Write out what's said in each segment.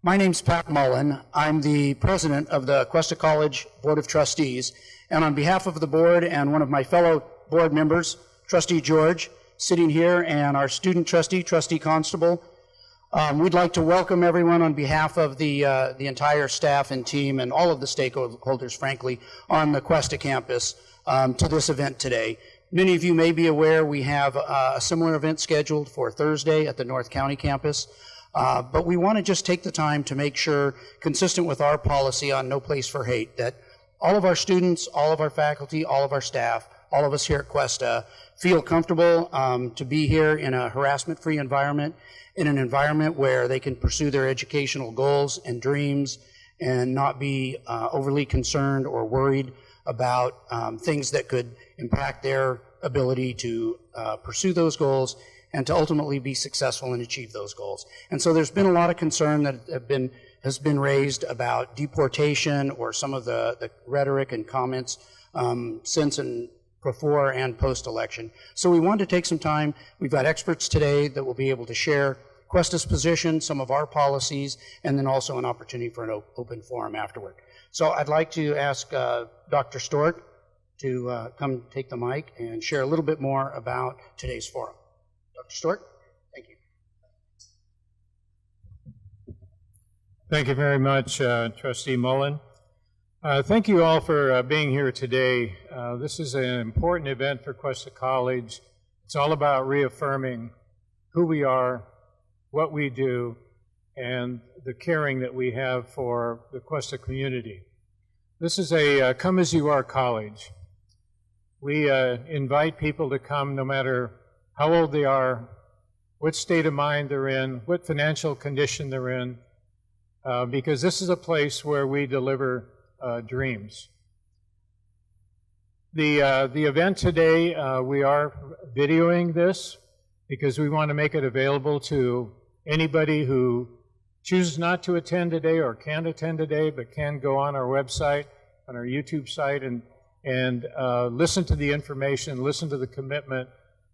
My name's Pat Mullen. I'm the president of the Cuesta College Board of Trustees, and on behalf of the board and one of my fellow board members, Trustee George, sitting here, and our student trustee, Trustee Constable, we'd like to welcome everyone on behalf of the entire staff and team and all of the stakeholders, frankly, on the Cuesta campus to this event today. Many of you may be aware we have a similar event scheduled for Thursday at the North County campus. But we want to just take the time to make sure, consistent with our policy on No Place for Hate, that all of our students, all of our faculty, all of our staff, all of us here at Cuesta feel comfortable to be here in a harassment-free environment, in an environment where they can pursue their educational goals and dreams and not be overly concerned or worried about things that could impact their ability to pursue those goals and to ultimately be successful and achieve those goals. And so there's been a lot of concern that has been raised about deportation or some of the rhetoric and comments since and before and post-election. So we wanted to take some time. We've got experts today that will be able to share Cuesta's position, some of our policies, and then also an opportunity for an open forum afterward. So I'd like to ask Dr. Stork to come take the mic and share a little bit more about today's forum. Dr. Stork, thank you. Thank you very much, Trustee Mullen. Thank you all for being here today. This is an important event for Cuesta College. It's all about reaffirming who we are, what we do, and the caring that we have for the Cuesta community. This is a come-as-you-are college. We invite people to come no matter how old they are, what state of mind they're in, what financial condition they're in, because this is a place where we deliver dreams. The event today, we are videoing this because we want to make it available to anybody who chooses not to attend today or can't attend today but can go on our website, on our YouTube site, and listen to the information, listen to the commitment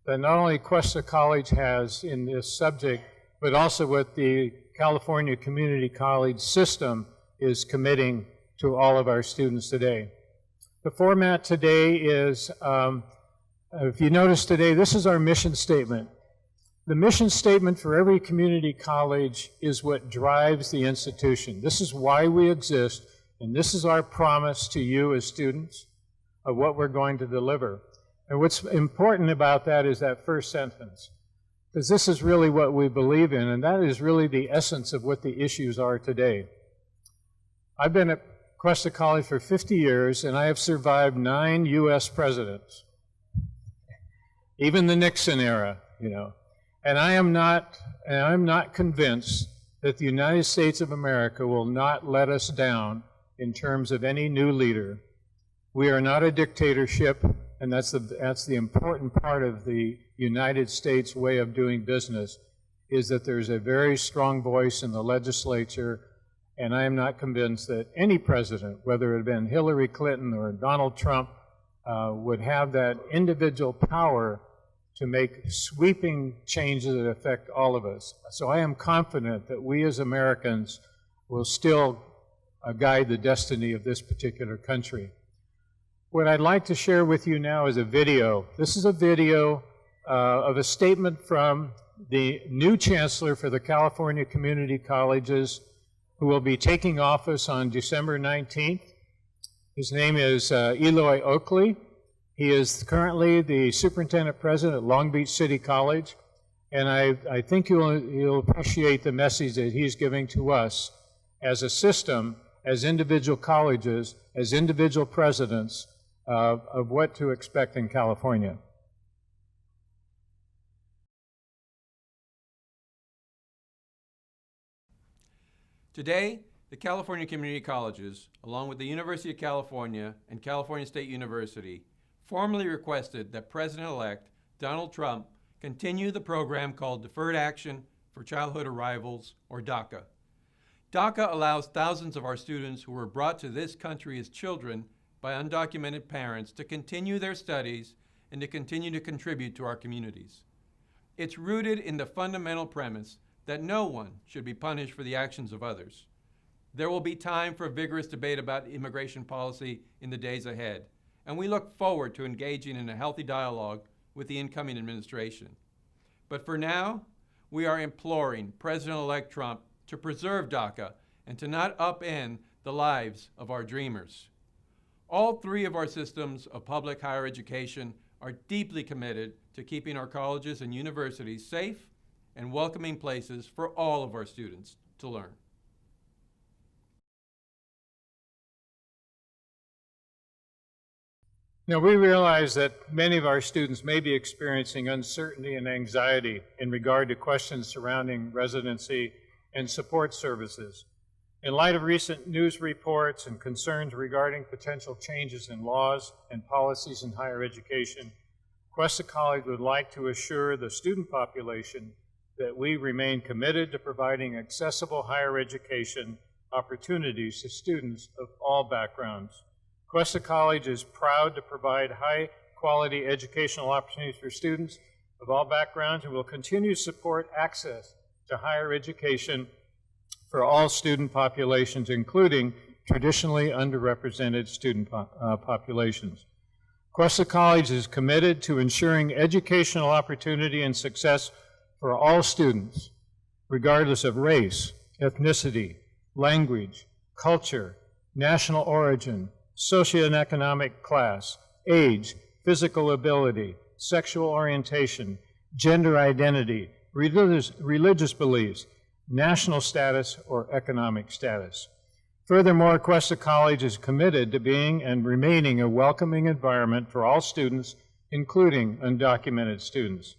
that not only Cuesta College has in this subject, but also what the California Community College system is committing to all of our students today. The format today is, if you notice today, this is our mission statement. The mission statement for every community college is what drives the institution. This is why we exist, and this is our promise to you as students of what we're going to deliver. And what's important about that is that first sentence, because this is really what we believe in, and that is really the essence of what the issues are today. I've been at Cuesta College for 50 years, and I have survived 9 U.S. presidents, even the Nixon era, you know. And I'm not convinced that the United States of America will not let us down in terms of any new leader. We are not a dictatorship, and that's the important part of the United States way of doing business, is that there's a very strong voice in the legislature, and I am not convinced that any president, whether it had been Hillary Clinton or Donald Trump, would have that individual power to make sweeping changes that affect all of us. So I am confident that we as Americans will still guide the destiny of this particular country. What I'd like to share with you now is a video. This is a video of a statement from the new chancellor for the California Community Colleges, who will be taking office on December 19th. His name is Eloy Oakley. He is currently the superintendent president at Long Beach City College, and I think you'll appreciate the message that he's giving to us as a system, as individual colleges, as individual presidents, of what to expect in California. Today, the California Community Colleges, along with the University of California and California State University, formally requested that President-elect Donald Trump continue the program called Deferred Action for Childhood Arrivals, or DACA. DACA allows thousands of our students who were brought to this country as children by undocumented parents to continue their studies and to continue to contribute to our communities. It's rooted in the fundamental premise that no one should be punished for the actions of others. There will be time for a vigorous debate about immigration policy in the days ahead, and we look forward to engaging in a healthy dialogue with the incoming administration. But for now, we are imploring President-elect Trump to preserve DACA and to not upend the lives of our dreamers. All three of our systems of public higher education are deeply committed to keeping our colleges and universities safe and welcoming places for all of our students to learn. Now, we realize that many of our students may be experiencing uncertainty and anxiety in regard to questions surrounding residency and support services. In light of recent news reports and concerns regarding potential changes in laws and policies in higher education, Cuesta College would like to assure the student population that we remain committed to providing accessible higher education opportunities to students of all backgrounds. Cuesta College is proud to provide high-quality educational opportunities for students of all backgrounds and will continue to support access to higher education for all student populations, including traditionally underrepresented student populations. Cuesta College is committed to ensuring educational opportunity and success for all students, regardless of race, ethnicity, language, culture, national origin, socioeconomic class, age, physical ability, sexual orientation, gender identity, religious beliefs, national status, or economic status. Furthermore, Cuesta College is committed to being and remaining a welcoming environment for all students, including undocumented students.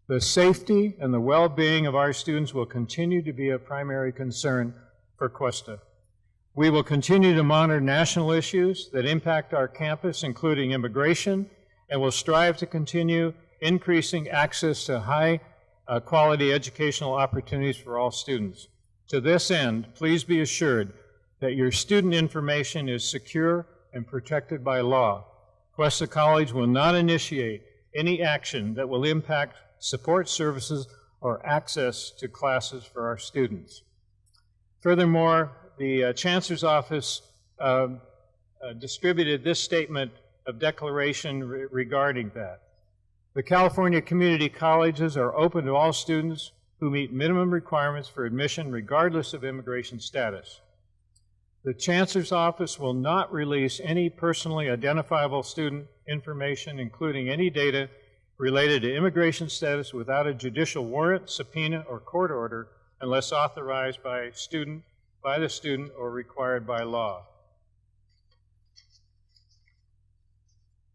The safety and the well-being of our students will continue to be a primary concern for Cuesta. We will continue to monitor national issues that impact our campus, including immigration, and will strive to continue increasing access to high-quality educational opportunities for all students. To this end, please be assured that your student information is secure and protected by law. Cuesta College will not initiate any action that will impact support services or access to classes for our students. Furthermore, the Chancellor's Office distributed this statement of declaration regarding that. The California community colleges are open to all students who meet minimum requirements for admission regardless of immigration status. The Chancellor's Office will not release any personally identifiable student information, including any data related to immigration status, without a judicial warrant, subpoena, or court order, unless authorized by the student or required by law.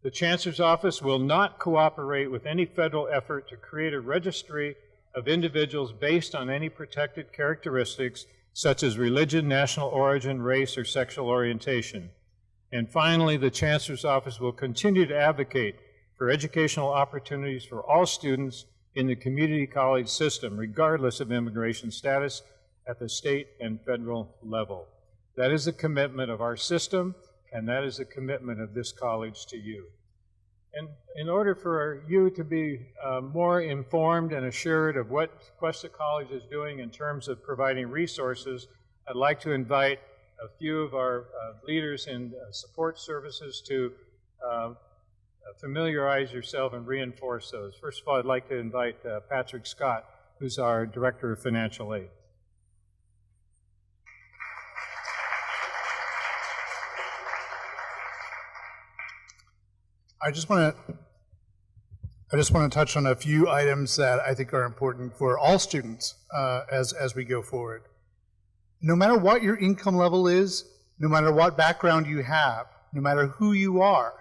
The Chancellor's Office will not cooperate with any federal effort to create a registry of individuals based on any protected characteristics such as religion, national origin, race, or sexual orientation. And finally, the Chancellor's Office will continue to advocate for educational opportunities for all students in the community college system, regardless of immigration status, at the state and federal level. That is a commitment of our system, and that is a commitment of this college to you. And in order for you to be more informed and assured of what Cuesta College is doing in terms of providing resources, I'd like to invite a few of our leaders in support services to familiarize yourself and reinforce those. First of all, I'd like to invite Patrick Scott, who's our Director of Financial Aid. I just want to touch on a few items that I think are important for all students as we go forward. No matter what your income level is, no matter what background you have, no matter who you are,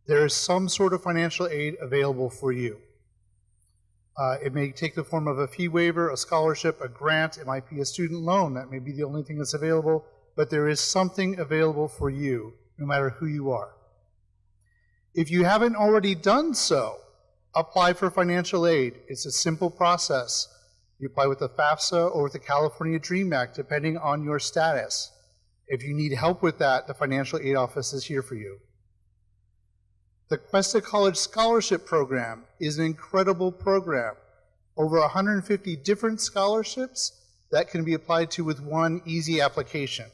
there is some sort of financial aid available for you. It may take the form of a fee waiver, a scholarship, a grant. It might be a student loan. That may be the only thing that's available, but there is something available for you, no matter who you are. If you haven't already done so, apply for financial aid. It's a simple process. You apply with the FAFSA or with the California DREAM Act, depending on your status. If you need help with that, the Financial Aid Office is here for you. The Cuesta College Scholarship Program is an incredible program. over 150 different scholarships that can be applied to with one easy application.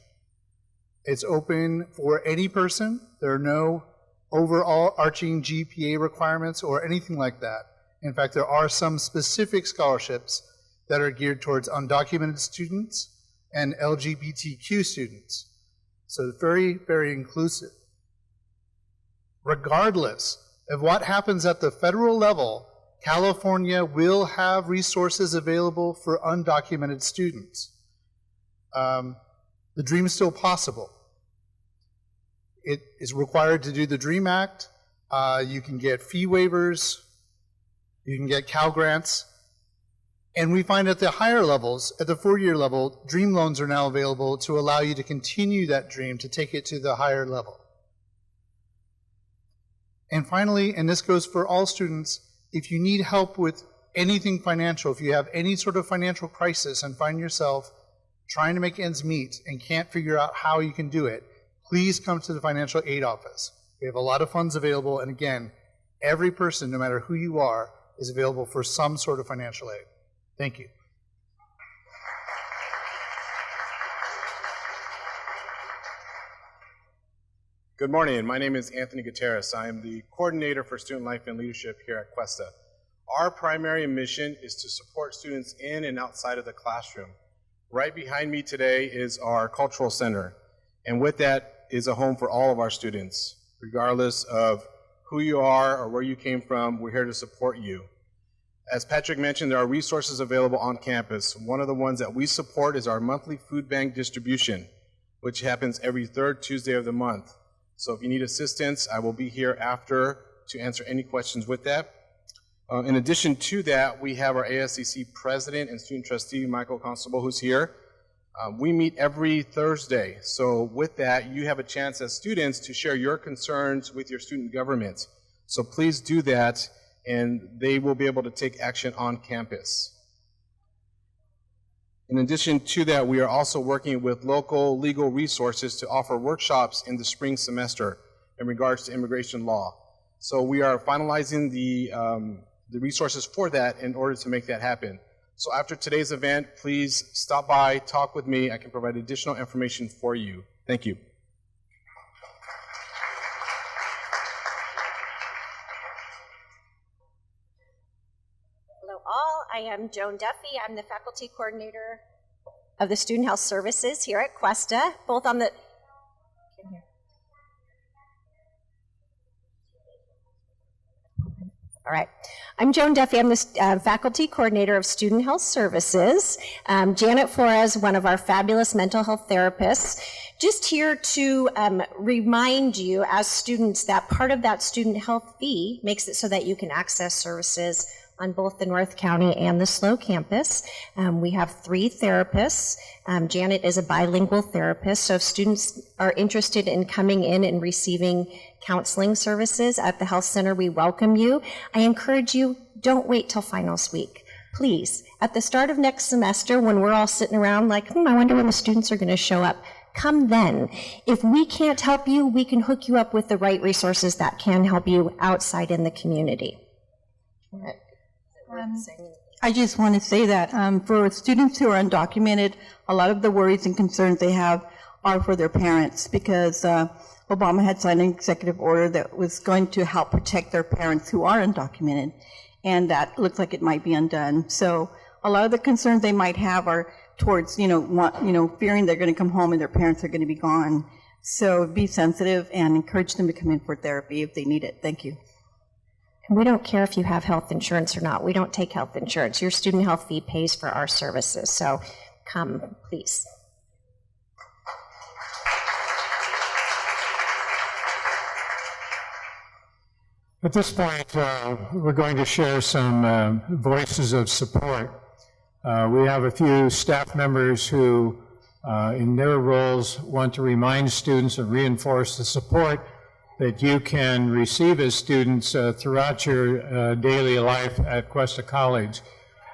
It's open for any person. There are no overall arching GPA requirements or anything like that. In fact, there are some specific scholarships that are geared towards undocumented students and LGBTQ students. So very, very inclusive. Regardless of what happens at the federal level, California will have resources available for undocumented students. The dream is still possible. It is required to do the DREAM Act. You can get fee waivers. You can get Cal grants. And we find at the higher levels, at the 4-year level, DREAM loans are now available to allow you to continue that dream, to take it to the higher level. And finally, and this goes for all students, if you need help with anything financial, if you have any sort of financial crisis and find yourself trying to make ends meet and can't figure out how you can do it, please come to the financial aid office. We have a lot of funds available, and again, every person, no matter who you are, is available for some sort of financial aid. Thank you. Good morning. My name is Anthony Gutierrez. I am the coordinator for student life and leadership here at Cuesta. Our primary mission is to support students in and outside of the classroom. Right behind me today is our cultural center, and with that is a home for all of our students. Regardless of who you are or where you came from, we're here to support you. As Patrick mentioned, there are resources available on campus. One of the ones that we support is our monthly food bank distribution, which happens every third Tuesday of the month. So if you need assistance, I will be here after to answer any questions with that. In addition to that, we have our ASCC president and student trustee, Michael Constable, who's here. We meet every Thursday. So with that, you have a chance as students to share your concerns with your student government. So please do that, and they will be able to take action on campus. In addition to that, we are also working with local legal resources to offer workshops in the spring semester in regards to immigration law. So we are finalizing the resources for that in order to make that happen. So after today's event, please stop by, talk with me. I can provide additional information for you. Thank you. Hello all, I am Joan Duffy. I'm the faculty coordinator of the Student Health Services here at Cuesta, both on the... All right. I'm Joan Duffy. I'm the faculty coordinator of Student Health Services. Janet Flores, one of our fabulous mental health therapists, just here to remind you as students that part of that student health fee makes it so that you can access services on both the North County and the SLO campus. We have 3 therapists. Janet is a bilingual therapist, so if students are interested in coming in and receiving counseling services at the health center, we welcome you. I encourage you, don't wait till finals week. Please, at the start of next semester, when we're all sitting around like, I wonder when the students are going to show up, come then. If we can't help you, we can hook you up with the right resources that can help you outside in the community. I just want to say that for students who are undocumented, a lot of the worries and concerns they have are for their parents, because Obama had signed an executive order that was going to help protect their parents who are undocumented, and that looks like it might be undone. So a lot of the concerns they might have are towards, fearing they're going to come home and their parents are going to be gone. So be sensitive and encourage them to come in for therapy if they need it. Thank you. We don't care if you have health insurance or not. We don't take health insurance. Your student health fee pays for our services. So come, please. At this point, we're going to share some voices of support. We have a few staff members who, in their roles, want to remind students and reinforce the support that you can receive as students throughout your daily life at Cuesta College.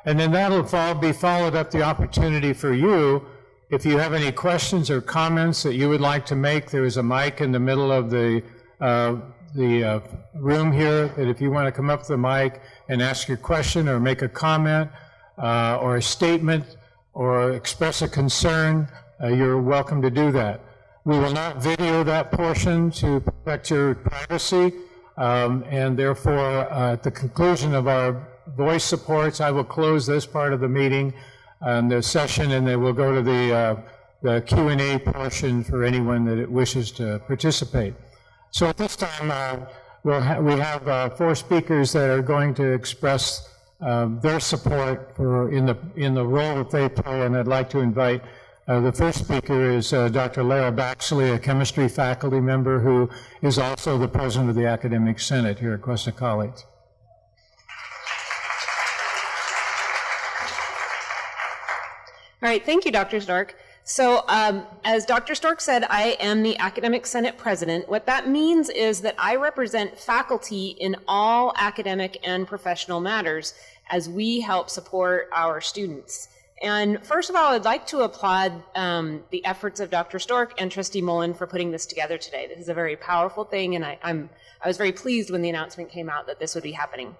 And then that'll be followed up the opportunity for you. If you have any questions or comments that you would like to make, there is a mic in the middle of the the room here, that if you want to come up to the mic and ask your question or make a comment or a statement or express a concern, you're welcome to do that. We will not video that portion to protect your privacy, and therefore, at the conclusion of our voice supports, I will close this part of the meeting and the session, and then we'll go to the Q&A portion for anyone that wishes to participate. So at this time, we have 4 speakers that are going to express their support in the role that they play, and I'd like to invite the first speaker is Dr. Lara Baxley, a chemistry faculty member who is also the president of the Academic Senate here at Cuesta College. All right, thank you, Dr. Stark. So as Dr. Stork said, I am the Academic Senate President. What that means is that I represent faculty in all academic and professional matters as we help support our students. And first of all, I'd like to applaud the efforts of Dr. Stork and Trustee Mullen for putting this together today. This is a very powerful thing, and I was very pleased when the announcement came out that this would be happening.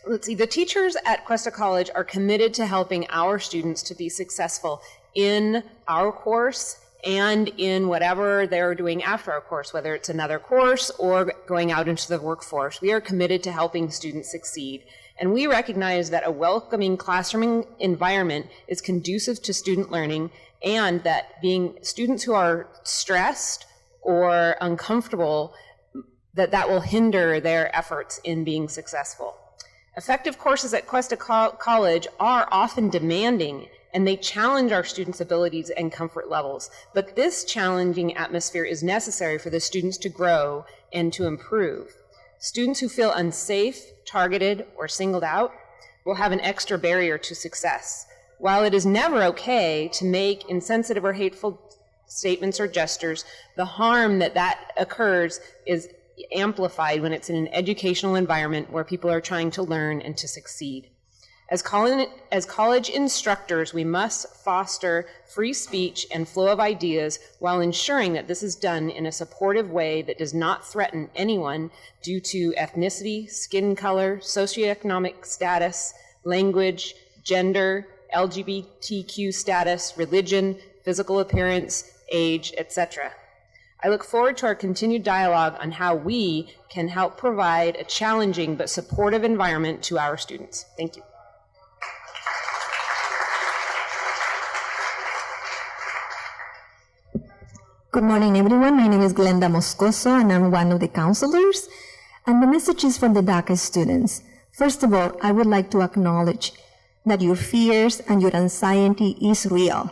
Let's see, the teachers at Cuesta College are committed to helping our students to be successful in our course and in whatever they're doing after our course, whether it's another course or going out into the workforce. We are committed to helping students succeed. And we recognize that a welcoming classroom environment is conducive to student learning, and that being students who are stressed or uncomfortable, that will hinder their efforts in being successful. Effective courses at Cuesta College are often demanding, and they challenge our students' abilities and comfort levels. But this challenging atmosphere is necessary for the students to grow and to improve. Students who feel unsafe, targeted, or singled out will have an extra barrier to success. While it is never okay to make insensitive or hateful statements or gestures, the harm that occurs is amplified when it's in an educational environment where people are trying to learn and to succeed. As college instructors, we must foster free speech and flow of ideas while ensuring that this is done in a supportive way that does not threaten anyone due to ethnicity, skin color, socioeconomic status, language, gender, LGBTQ status, religion, physical appearance, age, etc. I look forward to our continued dialogue on how we can help provide a challenging but supportive environment to our students. Thank you. Good morning, everyone. My name is Glenda Moscoso, and I'm one of the counselors. And the message is for the DACA students. First of all, I would like to acknowledge that your fears and your anxiety is real,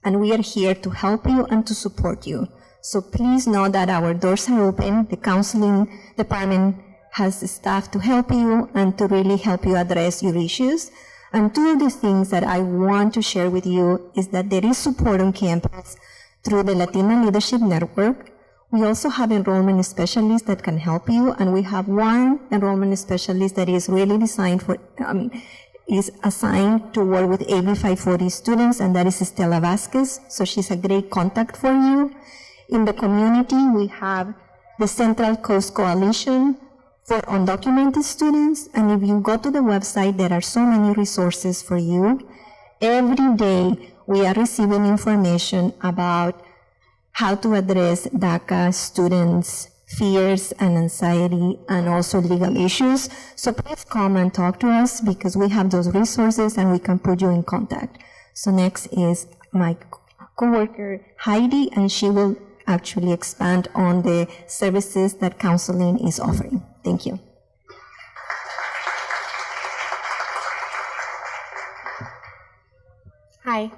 and we are here to help you and to support you. So please know that our doors are open. The counseling department has the staff to help you and to really help you address your issues. And 2 of the things that I want to share with you is that there is support on campus through the Latina Leadership Network. We also have enrollment specialists that can help you, and we have one enrollment specialist that is really designed for, is assigned to work with AB 540 students, and that is Estela Vasquez. So she's a great contact for you. In the community, we have the Central Coast Coalition for undocumented students, and if you go to the website, there are so many resources for you. Every day, we are receiving information about how to address DACA students' fears and anxiety and also legal issues. So please come and talk to us because we have those resources and we can put you in contact. So next is my coworker Heidi, and she will actually expand on the services that counseling is offering. Thank you. Hi,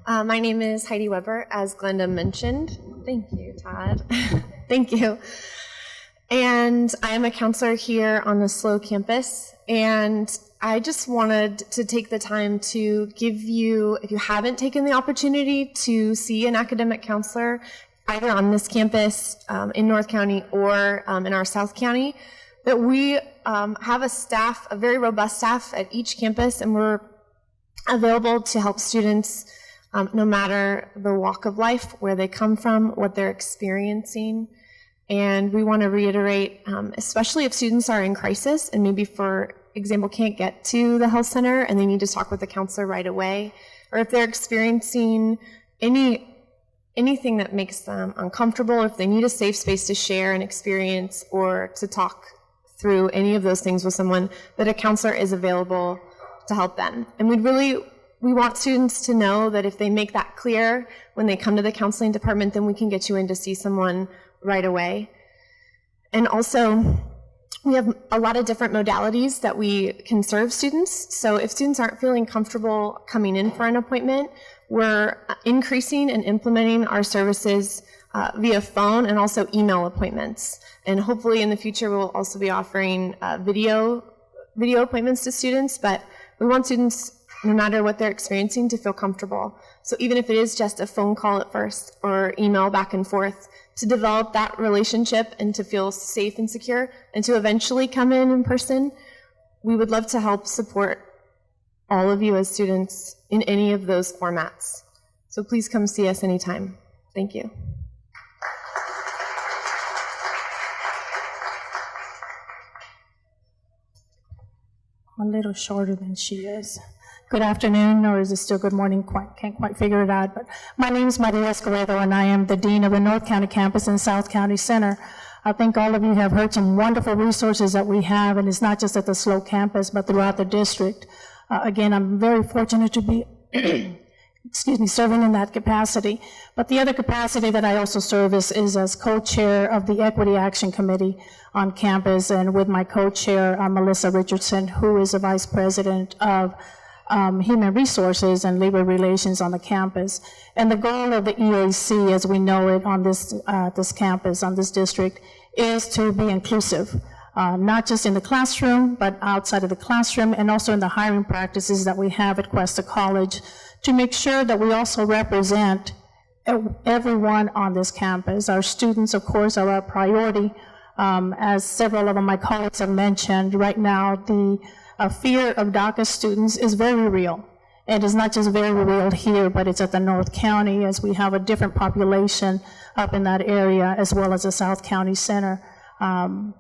my name is Heidi Webber, as Glenda mentioned. Thank you, Todd. Thank you. And I am a counselor here on the SLO campus, and I just wanted to take the time to give you, if you haven't taken the opportunity to see an academic counselor, either on this campus in North County or in our South County, that we have a staff, a very robust staff at each campus, and we're available to help students no matter the walk of life, where they come from, what they're experiencing. And we want to reiterate, especially if students are in crisis and maybe, for example, can't get to the health center and they need to talk with the counselor right away, or if they're experiencing anything that makes them uncomfortable, if they need a safe space to share an experience or to talk through any of those things with someone, that a counselor is available to help them. And we want students to know that if they make that clear when they come to the counseling department, then we can get you in to see someone right away. And also, we have a lot of different modalities that we can serve students. So if students aren't feeling comfortable coming in for an appointment, we're increasing and implementing our services via phone and also email appointments. And hopefully in the future, we'll also be offering video appointments to students, but we want students, no matter what they're experiencing, to feel comfortable. So even if it is just a phone call at first or email back and forth, to develop that relationship and to feel safe and secure and to eventually come in person, we would love to help support all of you as students in any of those formats. So please come see us anytime. Thank you. A little shorter than she is. Good afternoon, or is it still good morning? Can't quite figure it out. But my name is Guerrero, and I am the Dean of the North County Campus and South County Center. I think all of you have heard some wonderful resources that we have, and it's not just at the SLO campus, but throughout the district. Again, I'm very fortunate to be serving in that capacity. But the other capacity that I also serve is as co-chair of the Equity Action Committee on campus, and with my co-chair, Melissa Richardson, who is the vice president of Human Resources and Labor Relations on the campus. And the goal of the EAC, as we know it on this campus, on this district, is to be inclusive, not just in the classroom, but outside of the classroom, and also in the hiring practices that we have at Cuesta College, to make sure that we also represent everyone on this campus. Our students, of course, are our priority. As several of my colleagues have mentioned, right now the fear of DACA students is very real. It is not just very real here, but it's at the North County, as we have a different population up in that area, as well as the South County Center,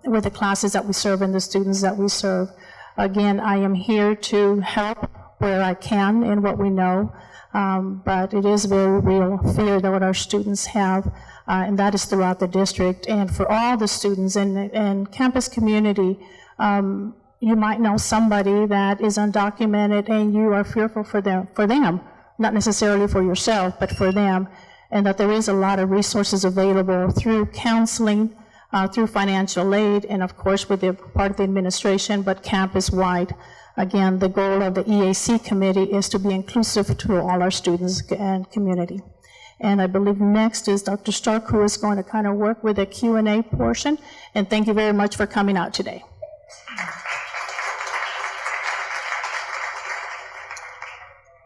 with the classes that we serve and the students that we serve. Again, I am here to help where I can in what we know, but it is very real fear that what our students have, and that is throughout the district. And for all the students in campus community, you might know somebody that is undocumented and you are fearful for them, not necessarily for yourself, but for them, and that there is a lot of resources available through counseling, through financial aid, and of course with the part of the administration, but campus-wide. Again, the goal of the EAC committee is to be inclusive to all our students and community. And I believe next is Dr. Stark, who is going to kind of work with the Q&A portion. And thank you very much for coming out today.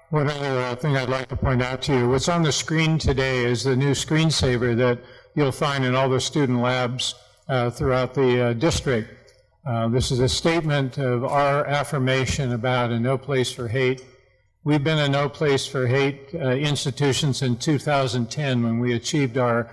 One other thing I'd like to point out to you, what's on the screen today is the new screensaver that you'll find in all the student labs throughout the district. This is a statement of our affirmation about a no place for hate. We've been a no place for hate institution since 2010 when we achieved our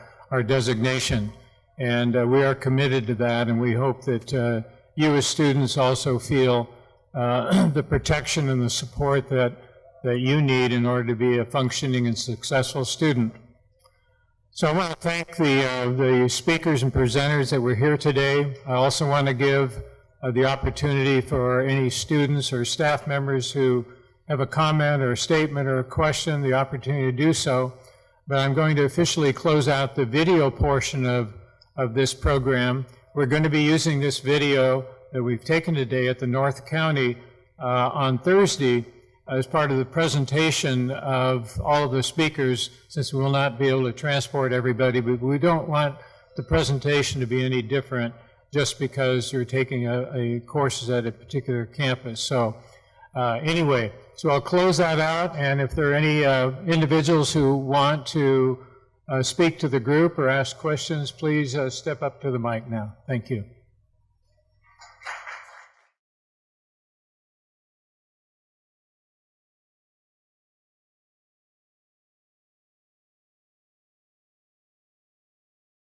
designation. And we are committed to that, and we hope that you as students also feel the protection and the support that you need in order to be a functioning and successful student. So I want to thank the speakers and presenters that were here today. I also want to give the opportunity for any students or staff members who have a comment or a statement or a question, the opportunity to do so. But I'm going to officially close out the video portion of this program. We're going to be using this video that we've taken today at the North County on Thursday as part of the presentation of all of the speakers, since we will not be able to transport everybody, but we don't want the presentation to be any different just because you're taking a courses at a particular campus. So anyway, so I'll close that out, and if there are any individuals who want to speak to the group or ask questions, please step up to the mic now. Thank you.